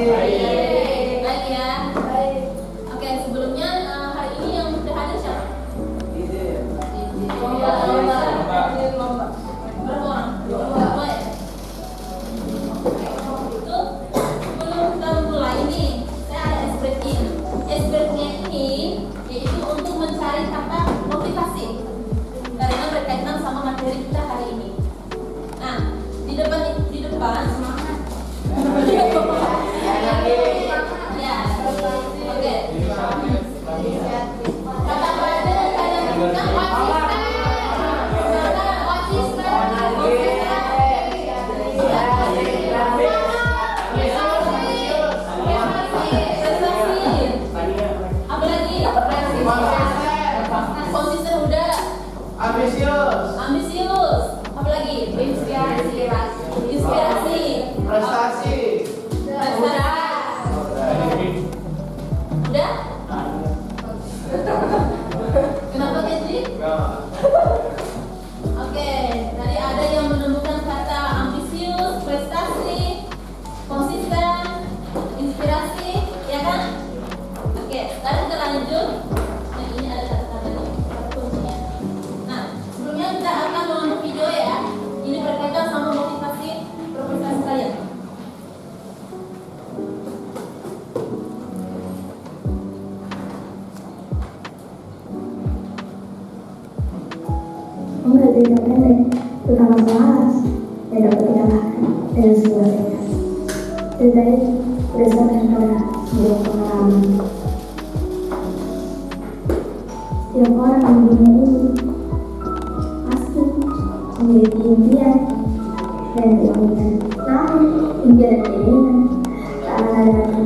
Baik ya. Oke, sebelumnya hari ini yang sudah hadir siapa? Berapa orang? Dua ya? Itu sebelum kita mulai nih, saya ada icebreaking. Icebreakingnya ini yaitu untuk mencari kata motivasi karena berkaitan sama materi kita hari ini. Nah, di depan semangat. Ya, oke. Kata pelajaran kalian bukan konsisten udah. Ambisius. Apa lagi? Inspirasi. Prestasi. Udah? Kenapa Kendri? Oke, tadi ada yang menemukan kata ambisius, prestasi, konsisten, inspirasi, ya kan? Oke, sekarang kita lanjut. Nah, ini ada kata-katanya, kata kuncinya. Nah, sebelumnya kita akan menonton video ya. Ini berkaitan sama motivasi profesional kalian. Enggak tidak pendek, terutama kelas dan dapat dikalahkan dengan sebuah tekad. Cerita ini berdasarkan pada sebuah pengalaman. Setiap orang di dunia ini pasti memiliki impian dan keinginan. Namun impian dan keinginan tak akan ada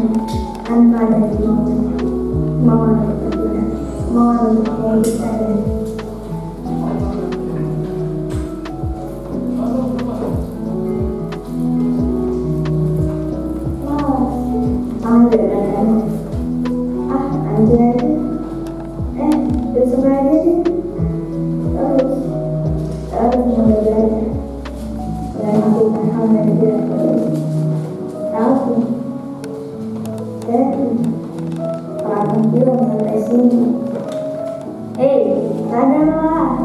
tanpa ada kemauan untuk berguna, kemauan untuk mewujudkan diri. Besok aja sih terus mulai belajar dan melakukan hal yang tidak perlu tapi kalau bilang sampai sini sadarlah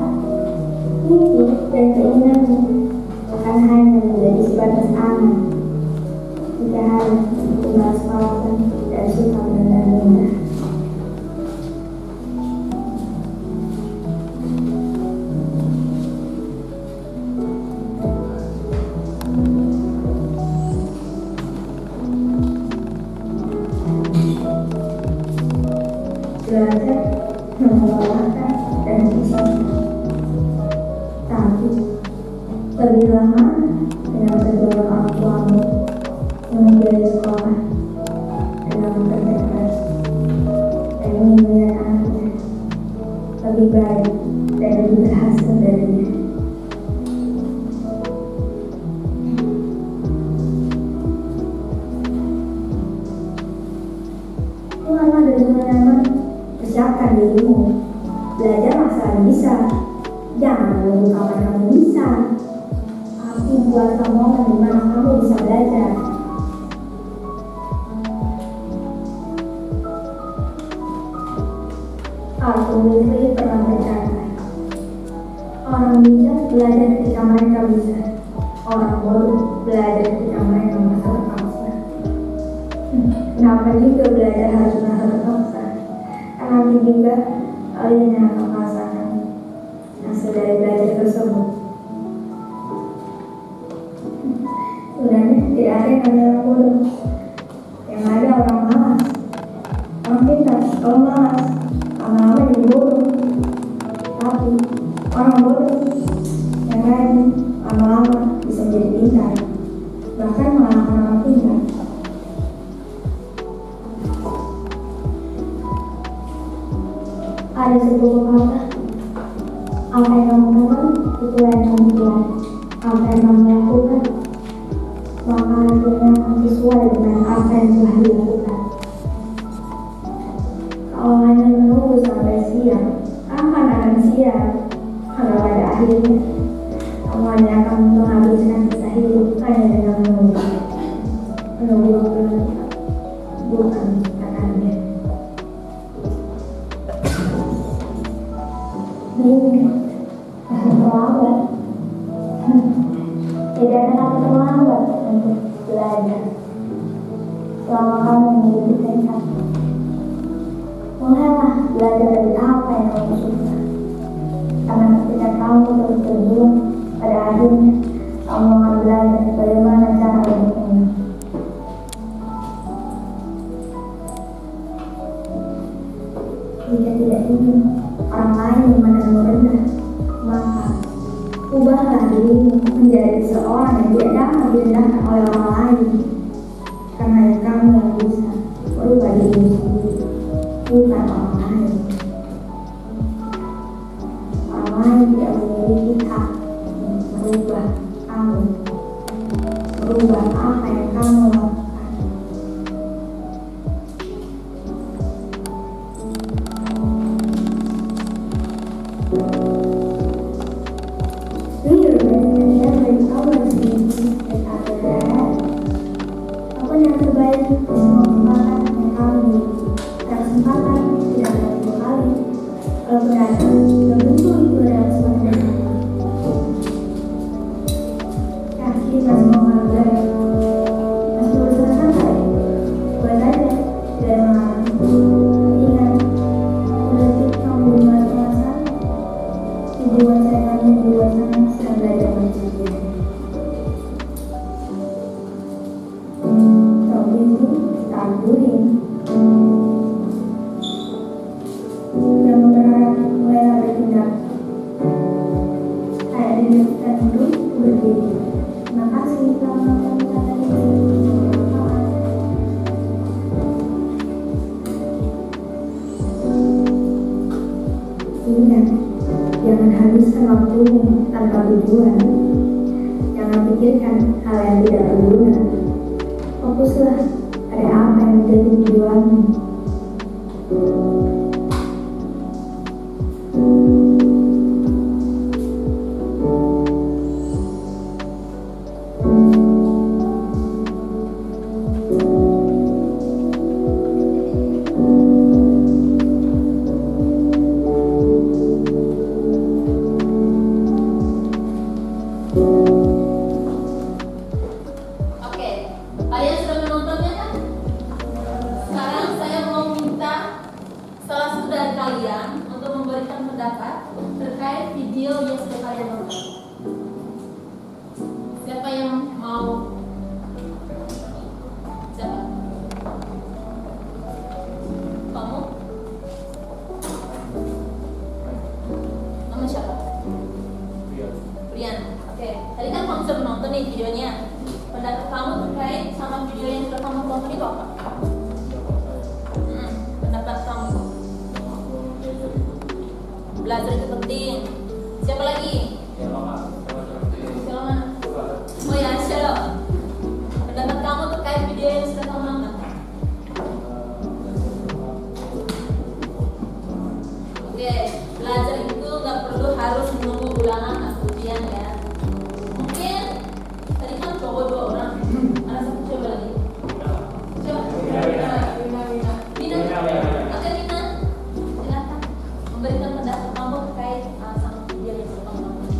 mimpi dan keinginanmu akan hanya menjadi sebatas angan jika hanya dimanfaatkan dan sifat dan indah. Belajar mengelola dan bisa, tapi lebih lama dengan kedua orang tuamu yang membiayai sekolah dengan bekerja keras dan ingin melihat anaknya lebih baik dan lebih berhasil darinya. Mulailah dari mana-mana. Persiapkan dirimu, belajar masalah bisa, jangan menunggu kapan kamu bisa, tapi buatlah momen di mana kamu bisa belajar. Aku Willy pernah berkata, orang bijak belajar ketika mereka bisa, orang bodoh belajar ketika mereka merasa terpaksa. Kenapa juga belajar harus merasa terpaksa? Nanti juga kalian yang akan merasakan hasil dari belajar tersebut. Sebenarnya tidak ada yang namanya orang bodoh, yang ada orang malas. Orang pintar kalau malas lama-lama jadi bodoh, tapi orang bodoh yang rajin lama-lama bisa menjadi pintar, bahkan mengalahkan orang pintar. Ada sebuah kata, apa yang kamu teman, itu yang kamu buat. Apa yang kamu lakukan, maka hasilnya akan sesuai dengan apa yang telah dilakukan. Kalau hanya menunggu sampai siang, kapan akan siang? Kalau pada akhirnya, kamu hanya akan menghabiskan sisa hidup hanya dengan menunggu waktu. Tidak akan terlambat untuk belajar selama kamu memiliki tekad. Mulailah belajar dari apa yang kamu suka, karena ketika kamu terus berjuang, pada akhirnya kamu akan belajar bagaimana cara bermain. Jika tidak ingin orang lain memandangmu rendah, maka ubahlah dirimu menjadi seorang yang tidak dapat direndahkan oleh orang lain. Karena kamu yang bisa merubah dirimu sendiri, bukan orang lain. Orang lain tidak memiliki hak untuk merubah kamu, merubah apa yang kamu lakukan. Apa yang terbaik di semua kesempatan yang kamu miliki. Kesempatan tidak ada dua kali. Kalau berdatang, belum tentu itu adalah kesempatan yang sama. Yakin masih mau belajar, masih bersantai, buat aja, tidak melarang. Ingat, politik kamu dimulai perasaan, di luar sana sedang belajar mencari. Yang berharap mulailah bertindak. Kayak dilakukan dulu berdiri. Terima kasih telah menonton wisata ini. Ingat, jangan habiskan waktumu tanpa tujuan. Jangan pikirkan hal yang tidak berguna. Fokuslah pada apa yang menjadi tujuanmu. Kalian sudah menontonnya kan? Sekarang saya mau minta salah satu dari kalian untuk memberikan pendapat terkait video yang sudah kalian nonton. Siapa yang mau? Siapa? Kamu? Nama siapa? Brian. Oke. Tadi kan kamu sudah menonton nih videonya. Pendapat kamu terkait sama video yang sudah kamu tonton itu apa? Pendapat kamu? Belajar itu penting. Siapa lagi? Siapa mana? Oh ya, Syalo. Pendapat kamu terkait video yang sudah kamu nonton? Oke, belajar itu gak perlu harus menunggu ulangan atau ujian ya. Mungkin tadi kan bawa 2 orang. Ada satu coba lagi. Coba. Bina. Oke Bina. Silakan memberikan pendapat kamu terkait sama video yang sudah kamu nonton.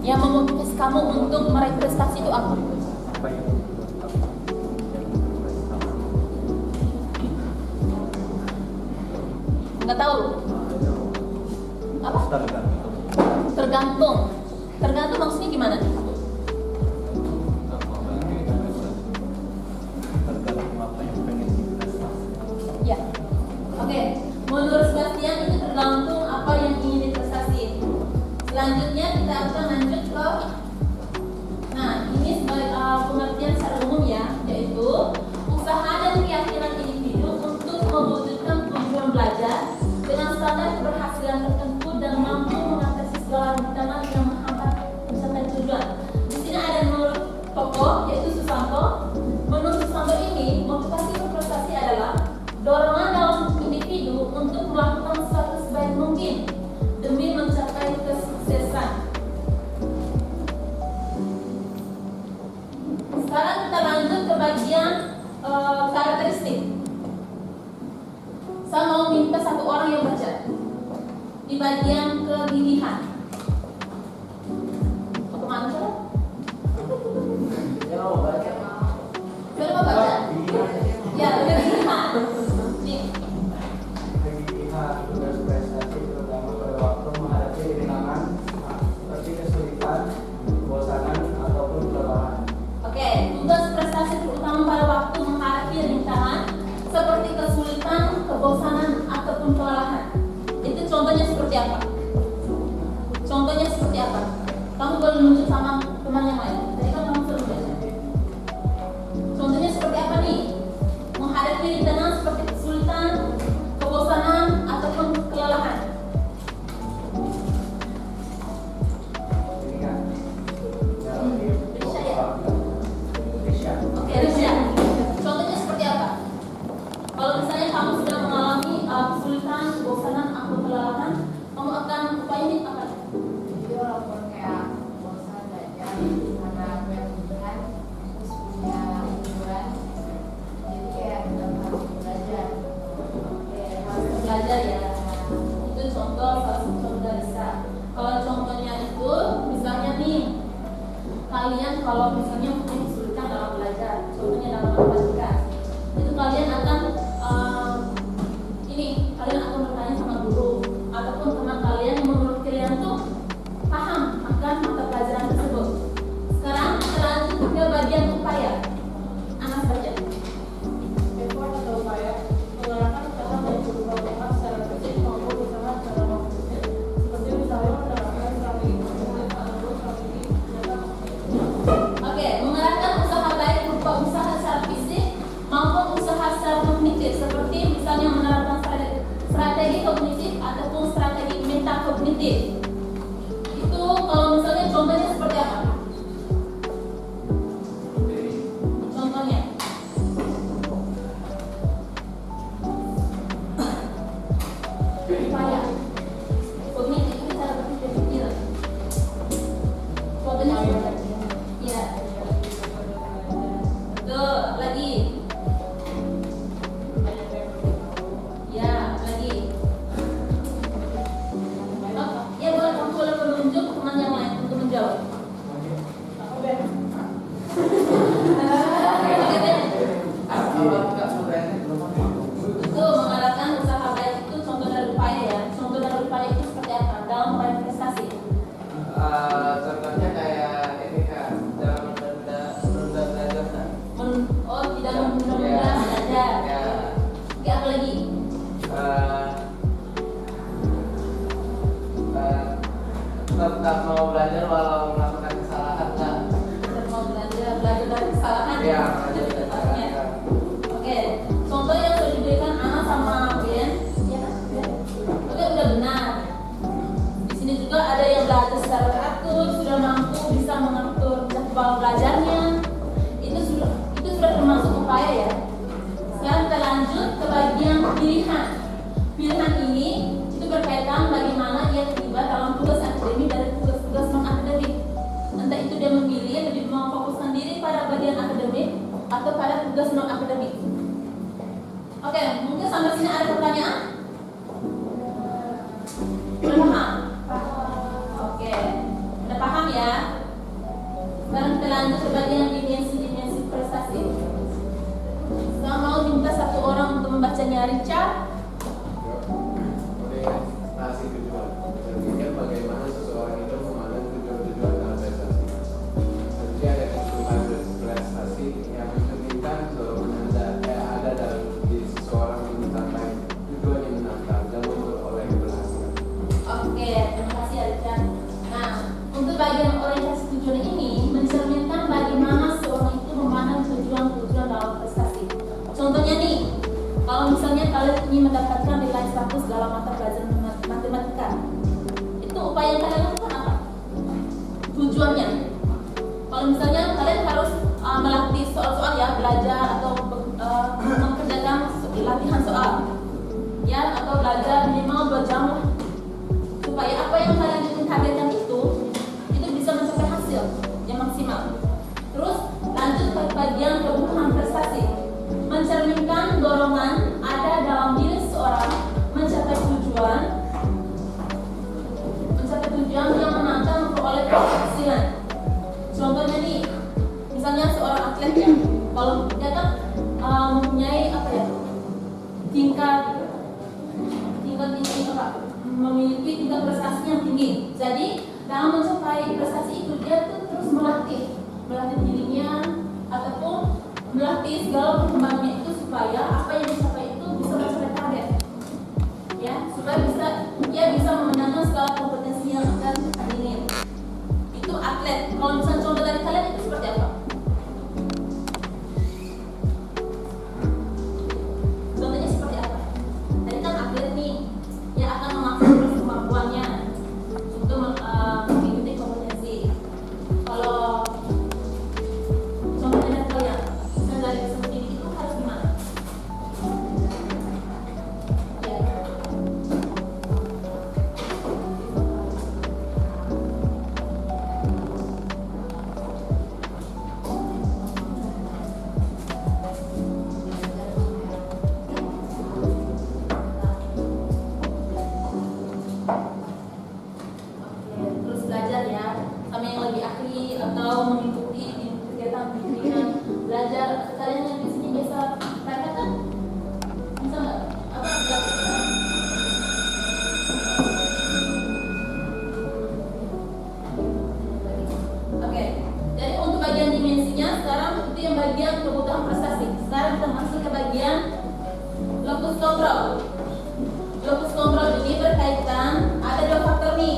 Yang memotivasi kamu untuk meraih prestasi itu apa? Apa yang Nggak tahu. Apa? tergantung Tergantung maksudnya gimana? tergantung apa yang pengen diprestasi. Ya. Oke. Menurut Sebastian itu tergantung apa yang ingin diprestasi. Selanjutnya kita akan lanjut ke ini sebagai pengertian secara umum ya, yaitu usaha dan keyakinan individu untuk mewujudkan tujuan belajar dengan standar keberhasilan tertentu dan mampu mengatasi segala rintangan yang menghambat mencapai tujuan. Di sini ada menurut tokoh yaitu Susanto. Menurut Susanto ini, motivasi berprestasi adalah dorongan dalam individu untuk melakukan sesuatu sebaik mungkin demi mencapai kesuksesan. Sekarang kita lanjut ke bagian karakteristik. Saya mau minta satu orang yang baca di bagian kegigihan. Mau kemana coba? Coba mau baca? Ya, kegigihan. Nih. Kegigihan tugas prestasi terutama pada waktu menghadapi rintangan seperti kesulitan, kebosanan ataupun kelelahan. Oke, tugas prestasi terutama pada waktu menghadapi rintangan seperti kesulitan, kebosanan ataupun kelelahan. Itu contohnya seperti apa? Contohnya seperti apa? Kamu boleh nunjuk sama teman yang lain. Tadi kan kamu sudah baca. Contohnya seperti apa nih? Menghadapi rintangan seperti kesulitan, kebosanan ataupun kelelahan. Ini kan Risha ya? Risha. Oke, Risha. Contohnya seperti apa? Kalau misalnya kamu sedang mengalami kesulitan, kebosanan atau kelelahan, kamu akan upayain apa? Jadi walaupun kayak bosan belajar karena kegiatan terus punya hiburan, jadi kayak tetap harus belajar. Harus belajar ya. Itu contoh salah satu contoh dari Risha. Kalau contohnya itu misalnya nih, kalian kalau misalnya punya kesulitan dalam belajar, contohnya dalam matematika, itu kalian akan kalian akan bertanya sama guru ataupun teman kalian yang menurut kalian tuh paham akan mata pelajaran tersebut. Sekarang kita lanjut ke bagian upaya. Anas baca. Effort atau upaya mengarahkan usaha baik berupa usaha secara fisik maupun usaha secara non fisik, seperti misalnya menerapkan strategi bisnis ataupun strategi jangka Oke, mengarahkan usaha baik berupa usaha secara fisik maupun usaha secara kognitif, seperti misalnya menerapkan strategi kognitif ataupun strategi metakognitif. Itu kalau misalnya contohnya seperti apa? Contohnya? Upaya kognitif itu cara berpikir. Contohnya seperti apa? Ya. Tuh, lagi. Ya, lagi. Oh, ya boleh, kamu boleh menunjuk teman yang lain untuk menjawab. Aku Ben. Oke, Ben. Enggak sebenarnya belum Itu mengarahkan usaha baik itu contoh dari upaya ya. Contoh dari upaya itu seperti apa? Dalam meraih prestasi. contohnya kayak ini kan dalam menunda belajar kan. Tidak menunda-nunda belajar. Ya. Oke, apa lagi? Tetap mau belajar walau melakukan kesalahan kan. Kita mau belajar dari kesalahan. Iya, Itu belajar dari tepatnya. kesalahan. Oke, contoh yang sudah diberikan Ana sama Ben, ya kan? Oke, udah benar. Di sini juga ada yang belajar secara teratur, sudah mampu bisa mengatur jadwal belajarnya. Itu sudah termasuk upaya ya. Sekarang kita lanjut ke bagian pilihan. Pilihan ini itu berkaitan bagaimana ia terlibat dalam tugas akademik dari tugas-tugas non akademik. Entah itu dia memilih lebih memfokuskan diri pada bagian akademik atau pada tugas non akademik. Oke, mungkin sampai sini ada pertanyaan? Udah paham? Oke, udah paham ya? lanjut ke bagian dimensi prestasi. Saya mau minta satu orang untuk membacanya. Richard. Orientasi tujuan. Berpikir bagaimana seseorang itu memandang tujuan-tujuan dalam prestasi. Tentunya ada kebutuhan prestasi yang mencerminkan dorongan ada dalam diri seseorang yang mencapai tujuan yang menantang dan memperoleh keberhasilan. Oke, terima kasih Richard. Nah, untuk bagian orientasi tujuan ini mencerminkan bagaimana seorang itu memandang tujuan-tujuan dalam prestasi. Contohnya nih, kalau misalnya kalian ingin mendapatkan nilai 100 dalam mata pelajaran matematika, itu upaya yang kalian lakukan apa? Tujuannya. Kalau misalnya kalian harus melatih soal-soal ya, belajar atau mengerjakan latihan soal, ya, atau belajar minimal 2 jam lah. Supaya apa yang kalian ingin targetkan itu bisa mencapai hasil yang maksimal. Terus lanjut ke bagian kebutuhan prestasi. Mencerminkan dorongan ada dalam diri seseorang mencapai tujuan yang menantang memperoleh keberhasilan. Contohnya nih, misalnya seorang atlet ya, kalau dia kan mempunyai tingkat memiliki tingkat prestasi yang tinggi. Jadi dalam mencapai prestasi itu dia tuh terus melatih dirinya ataupun melatih segala perkembangannya itu supaya apa yang dicapai itu bisa mencapai target, ya, supaya dia bisa memenangkan segala kompetensi yang akan diingin. Itu atlet. Kalau misalnya contoh dari kalian itu seperti apa? Contohnya seperti apa? Tadi kan atlet nih, yang akan memaksa terus kemampuannya untuk mengikuti kompetensi. Kalau contohnya dari kalian, misalnya dari seperti ini itu harus gimana? Ya. Terus belajar ya, sama yang lebih ahli atau mengikuti di kegiatan bimbingan belajar. Kalian yang di sini biasa praktek kan? Bisa nggak? Apa dilakukan? Oke, jadi untuk bagian dimensinya sekarang itu yang bagian kebutuhan prestasi. Sekarang kita masuk ke bagian locus control. Locus control ini berkaitan, ada 2 faktor nih.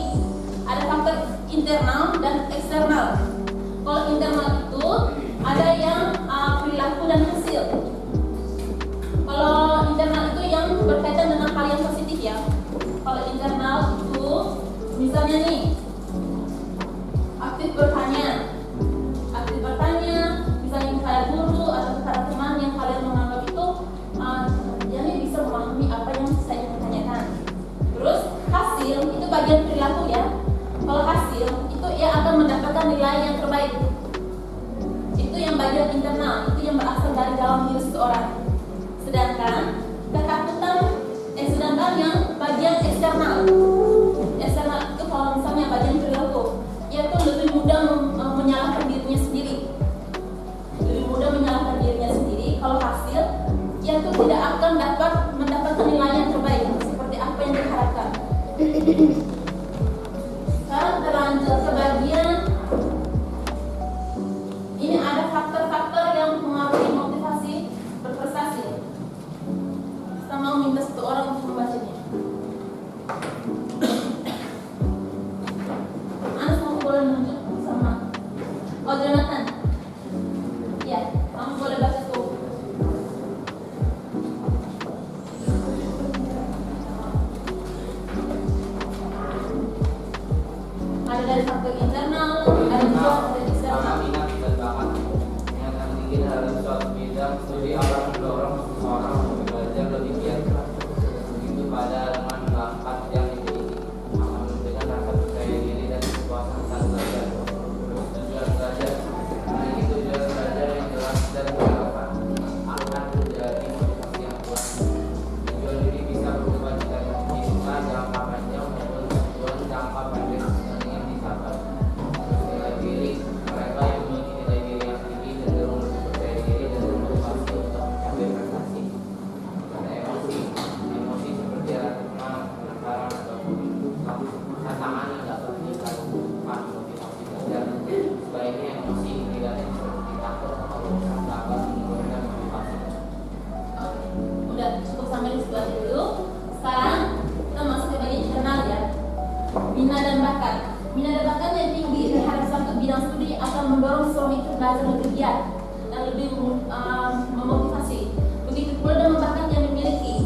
Ada faktor internal dan eksternal. Kalau internal itu ada yang perilaku dan hasil. Kalau internal itu yang berkaitan dengan hal yang positif ya. Kalau internal itu misalnya nih, aktif bertanya, misalnya kepada guru atau kepada teman yang kalian menganggap itu dia bisa memahami apa yang saya ingin tanyakan. Terus hasil itu bagian perilaku ya. Kalau hasil itu ia akan mendapatkan nilai yang terbaik. Itu yang bagian internal, itu yang berasal dari dalam diri seseorang. Sedangkan yang bagian eksternal itu kalau misalnya bagian perilaku, ia tuh lebih mudah menyalahkan dirinya sendiri. Kalau hasil, ia tuh tidak akan dapat mendapatkan nilai yang terbaik seperti apa yang diharapkan. Sekarang kita lanjut ke bagian ini, ada faktor-faktor yang mempengaruhi motivasi berprestasi. Kita mau minta satu orang untuk membacanya. Anas, kamu boleh menunjuk sama Jonathan. Ya, kamu boleh baca tuh. Ada dari faktor internal, ada juga dari eksternal. Karena minat dan bakat yang tinggi dalam suatu bidang studi akan mendorong seseorang untuk belajar lebih giat. Begitu pada dengan bakat yang dimiliki akan memberikan rasa percaya diri dan kepuasan saat belajar. Tujuan belajar, memiliki tujuan belajar yang jelas dan relevan akan menjadi motivasi yang kuat. Tujuan ini bisa berubah jika kita jangka panjang maupun tujuan jangka pendek yang ingin dicapai. minat dan bakat. Minat dan bakat yang tinggi terhadap satu bidang studi akan mendorong seseorang itu belajar lebih giat dan lebih memotivasi. Begitu pula dengan bakat yang dimiliki,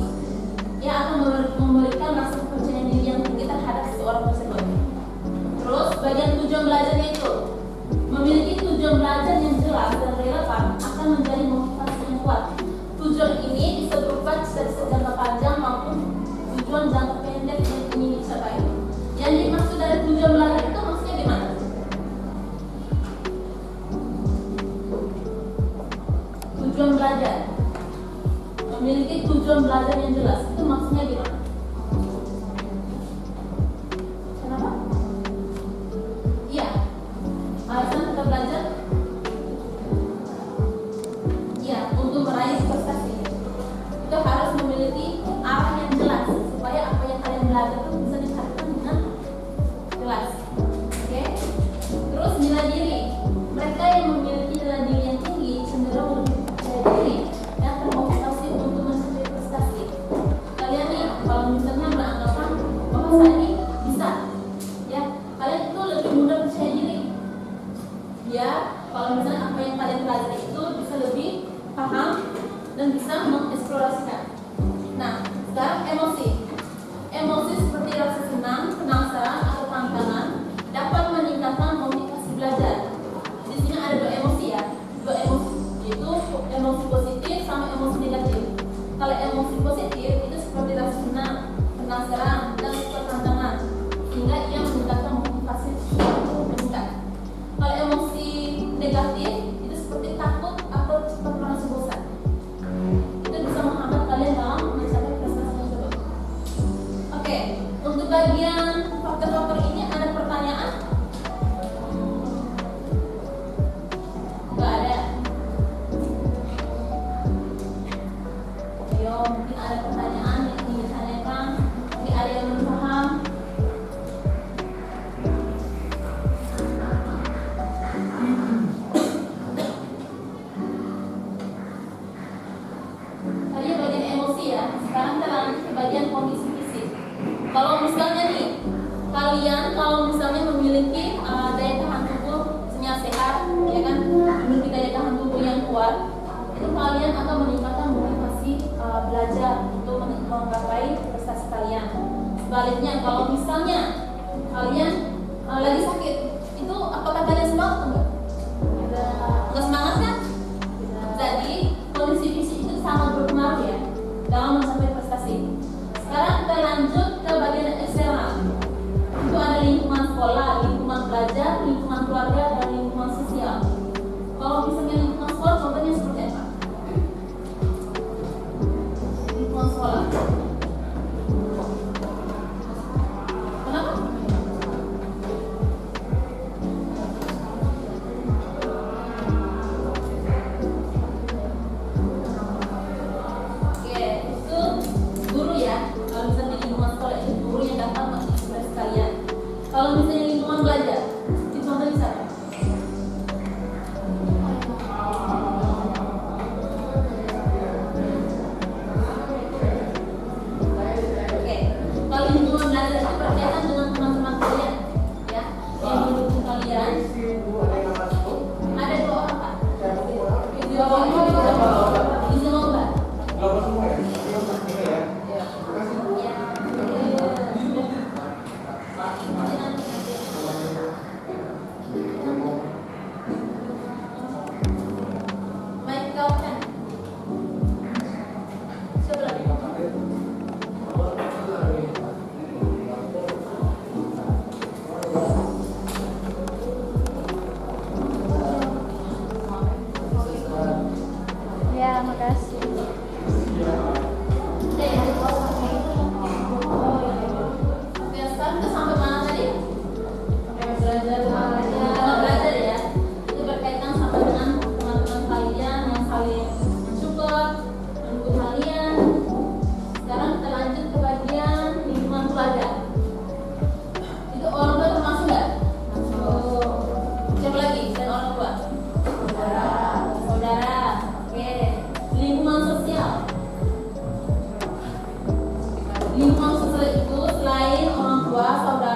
ia akan memberikan rasa kepercayaan diri yang tinggi terhadap seseorang tersebut. Terus bagian tujuan belajarnya itu memiliki tujuan belajar yang jelas dan relevan akan menjadi motivasi yang kuat. Tujuan ini bisa berupa cita-cita jangka panjang maupun tujuan jangka pendek yang ingin dicapai. Yang dimaksud dari tujuan belajar itu maksudnya gimana? Tujuan belajar memiliki tujuan belajar yang jelas itu maksudnya gimana? Kenapa? Iya, alasan kita belajar. Iya, untuk meraih prestasi itu harus memiliki arah yang jelas supaya apa yang kalian belajar itu bisa dikatakan dengan jelas. Oke? Terus nilai diri. Mereka yang memiliki nilai diri yang tinggi cenderung lebih percaya diri dan termotivasi untuk mencapai prestasi. Kalian nih, kalau misalnya beranggapan bahwa saya ini bisa, ya kalian itu lebih mudah percaya diri. Ya, kalau misalnya apa yang kalian pelajari itu bisa lebih paham dan bisa mengeksplorasikan. Nah, sekarang emosi. Emosi seperti rasa senang, penasaran, atau tantangan dapat meningkatkan motivasi belajar. Di sini ada dua emosi ya, dua emosi, yaitu emosi positif sama emosi negatif. Kalau emosi positif itu seperti rasa senang, penasaran, dan suka tantangan, sehingga ia meningkatkan motivasi untuk meningkat. Kalau emosi negatif itu seperti takut atau cepat merasa bosan. Itu bisa menghambat kalian dalam mencapai prestasi tersebut. Oke, untuk bagian faktor-faktor ini ada pertanyaan? Nggak ada. Ayo, mungkin ada pertanyaan yang ingin ditanyakan. Mungkin ada yang belum paham. Tadi bagian emosi ya. Sekarang kita lanjut ke bagian kondisi fisik. Kalau misalnya nih, kalian kalau misalnya memiliki daya tahan tubuh yang sehat, ya kan, memiliki daya tahan tubuh yang kuat, itu kalian akan meningkatkan motivasi belajar untuk menggapai prestasi kalian. Sebaliknya, kalau misalnya kalian lagi sakit, itu apakah kalian semangat enggak? Enggak semangat kan? Jadi kondisi fisik itu sangat berpengaruh ya dalam mencapai prestasi. Sekarang kita lanjut ke bagian eksternal. Itu ada lingkungan sekolah, lingkungan belajar, lingkungan keluarga, dan lingkungan sosial. Kalau misalnya lingkungan sekolah, contohnya seperti apa? Lingkungan sekolah. Kenapa? Oke, itu guru ya. Kalau misalnya di lingkungan sekolah itu guru yang dapat menginspirasi kalian. Kalau misalnya lingkungan belajar, itu contohnya siapa? Oke, kalau lingkungan belajar itu berkaitan dengan teman-teman kalian, ya, yang mendukung kalian. Ada dua orang Pak. Izin lomba. Baik, kau kan? Siapa lagi? Ya, makasih. Oke, sekarang kita sampai mana tadi? Belajar ya. Itu berkaitan sama dengan teman-teman kalian yang saling mensupport, mendukung kalian. Sekarang kita lanjut ke bagian lingkungan keluarga. Itu orang tua termasuk nggak? Masuk. Siapa lagi? Dan orang tua? Saudara. Oke. Lingkungan sosial. Lingkungan sosial itu selain orang tua, saudara,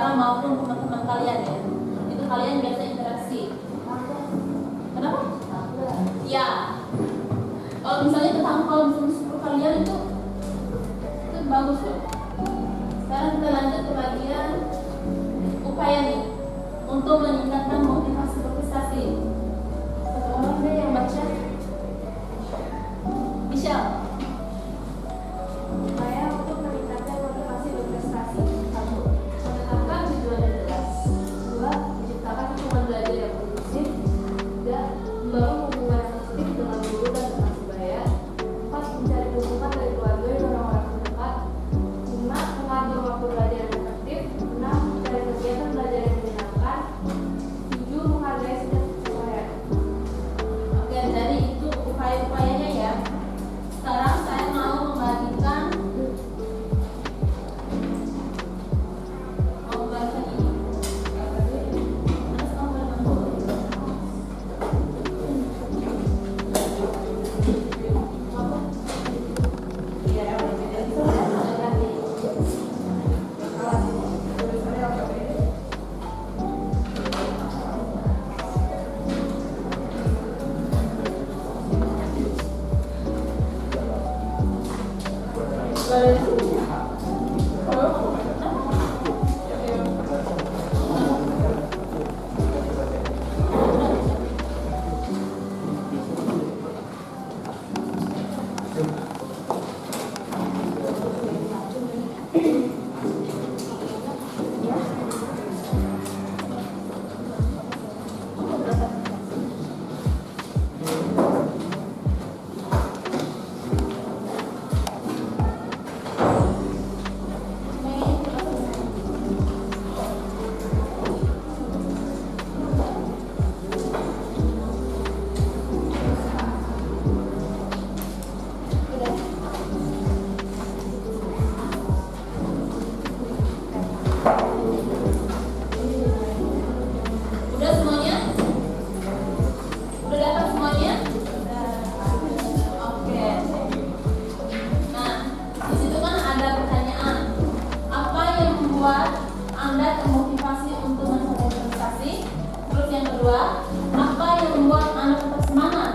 Anda termotivasi untuk mencapai prestasi? Terus yang kedua, apa yang membuat Anda tetap semangat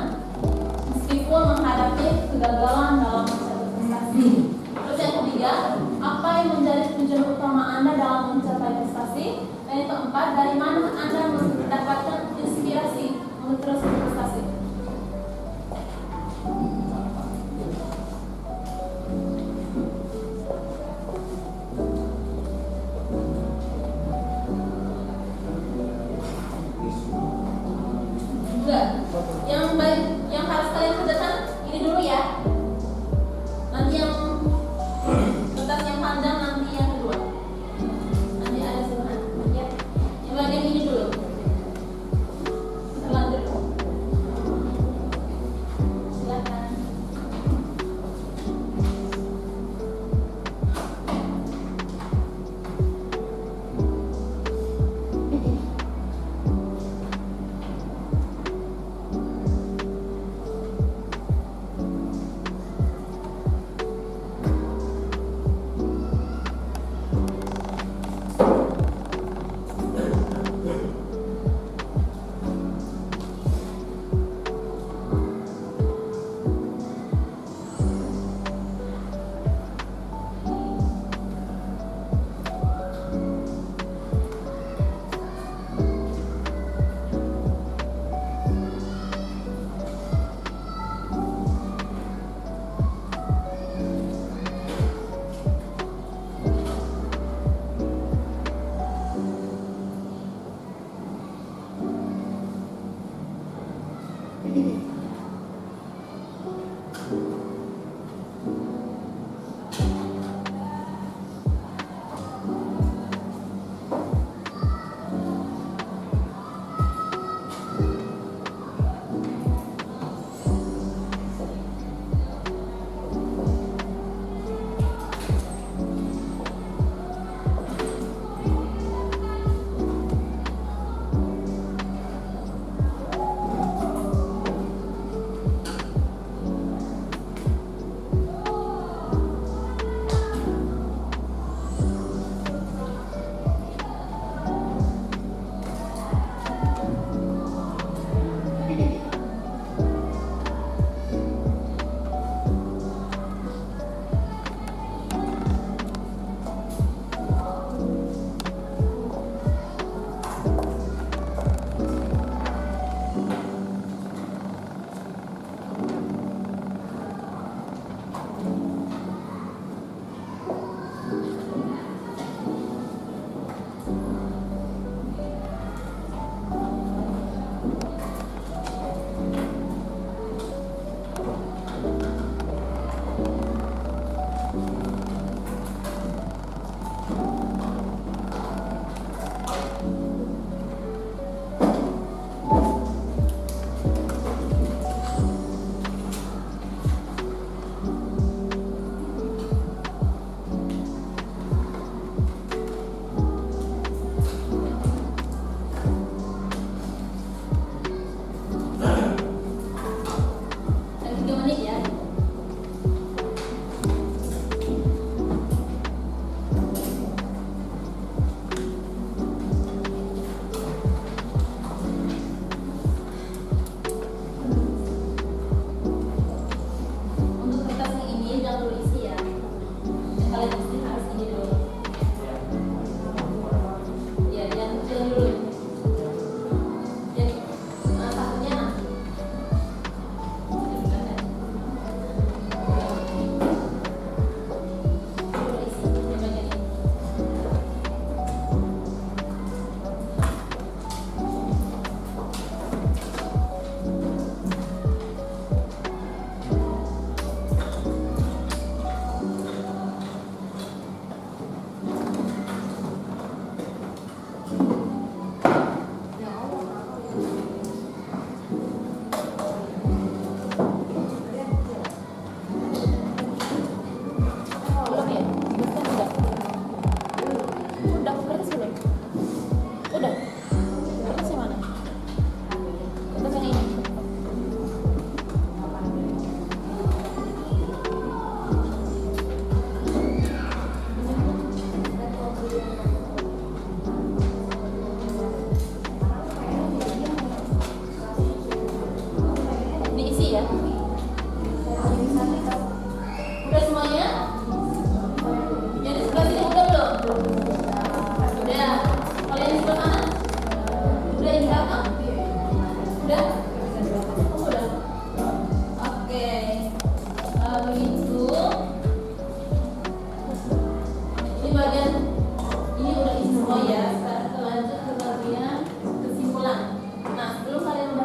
meskipun menghadapi kegagalan dalam mencapai prestasi? Terus yang ketiga, apa yang menjadi tujuan utama Anda dalam mencapai prestasi? Dan yang keempat, dari mana Anda mendapatkan inspirasi untuk terus berprestasi? Enggak. Yang harus kalian kerjakan ini dulu ya. Nanti yang kertas yang panjang nanti yang kedua. Nanti ada suruhan ya. Yang bagian ini dulu. Oh ya, sekarang kita lanjut ke bagian kesimpulan. Nah, sebelum kalian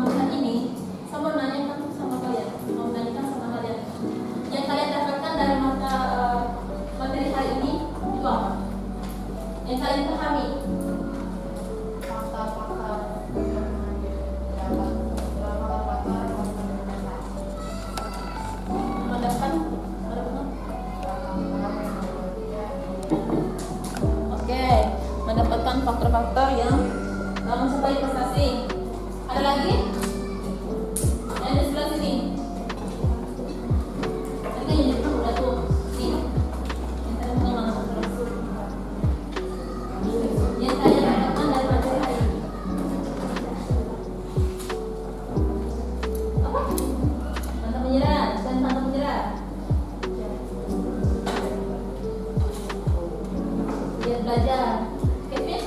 melihat ini, saya mau nanyakan sama kalian, yang kalian dapatkan dari mata materi hari ini itu apa? Yang kalian pahami? fakta-fakta yang dapat fakta-fakta Mendapatkan? Oke, mendapatkan faktor-faktor yang mencapai prestasi. Ada lagi? Yang di sebelah sini. Tadi kan yang di depan udah tuh. Nih. Yang tadi bukan mana terus. Yang saya dapatkan dari materi hari ini. Apa? Mantap menyerah dan mantap menyerah. Dia belajar. Kevin?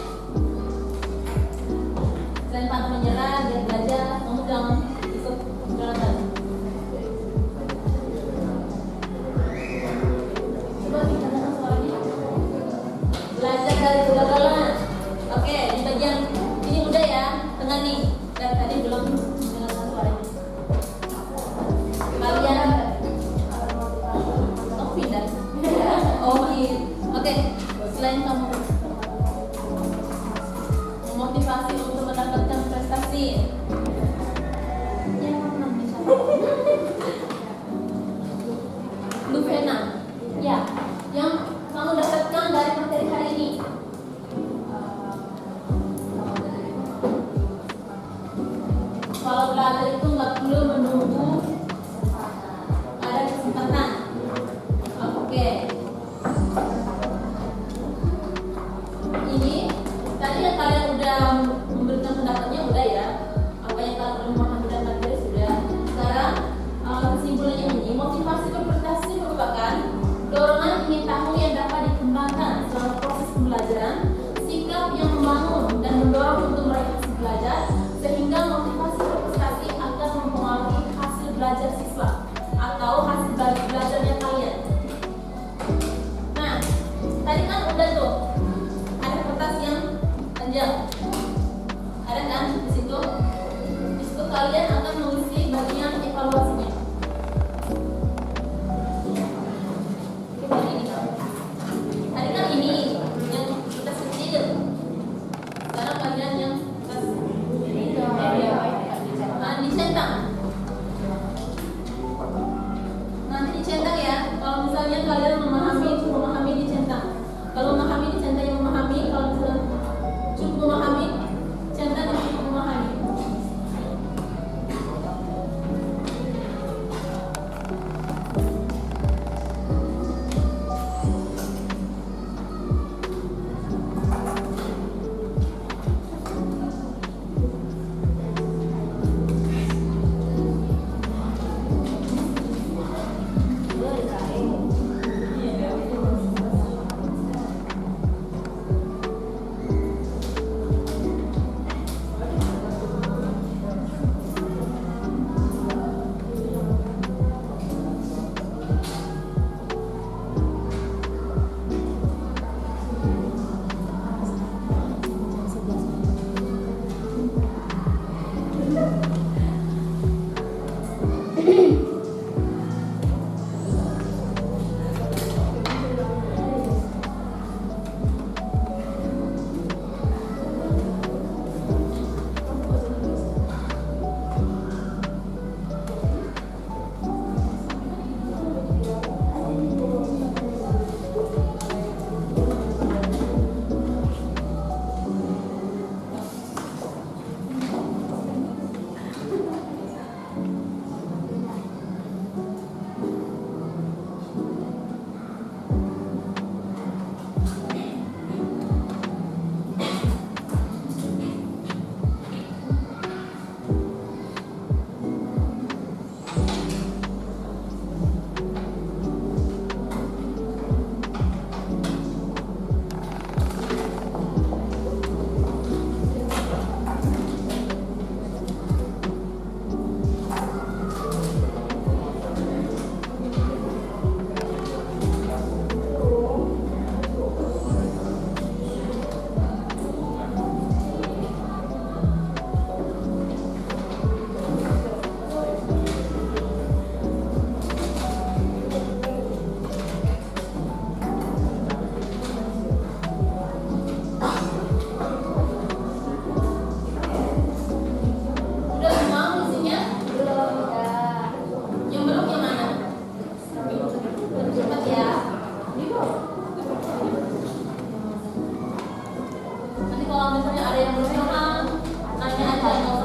Selain pantang menyerah, dia belajar. Kamu jangan ikut Jonathan. Coba tingkatkan suaranya. Belajar dari kegagalan. Oke, di bagian ini udah ya, tengah nih. Dan tadi belum dengarkan suaranya. Kalian pindah. Oh iya. Oke, selain kamu memotivasi untuk mendapatkan prestasi, yang mana misalnya? Luvena, ya, yang kamu dapatkan dari materi hari ini. Kalau belajar itu nggak perlu menunggu ada kesempatan. Oke. Ini tadi yang kalian udah memberikan pendapatnya udah ya. Apa yang kalian udah memahami dan materi sudah. Sekarang kesimpulannya ini, motivasi berprestasi merupakan dorongan ingin tahu yang dapat dikembangkan selama proses pembelajaran, sikap yang membangun dan mendorong untuk meraih hasil belajar, sehingga motivasi berprestasi akan mempengaruhi hasil belajar siswa atau hasil belajarnya kalian. Nah, tadi kan udah tuh ada kertas yang panjang, ada kan di situ kalian akan mengisi bagian evaluasinya. Oke, ini tadi kan ini yang kertas kecil, sekarang bagian yang kertas dicetak. Nanti dicetak ya. Kalau misalnya kalian memahami dicetak. Kalau memahami dicetak yang memahami. Kalau misalnya cukup memahami, cetak yang cukup memahami. kalau misalnya ada yang belum paham, nanya aja, nggak usah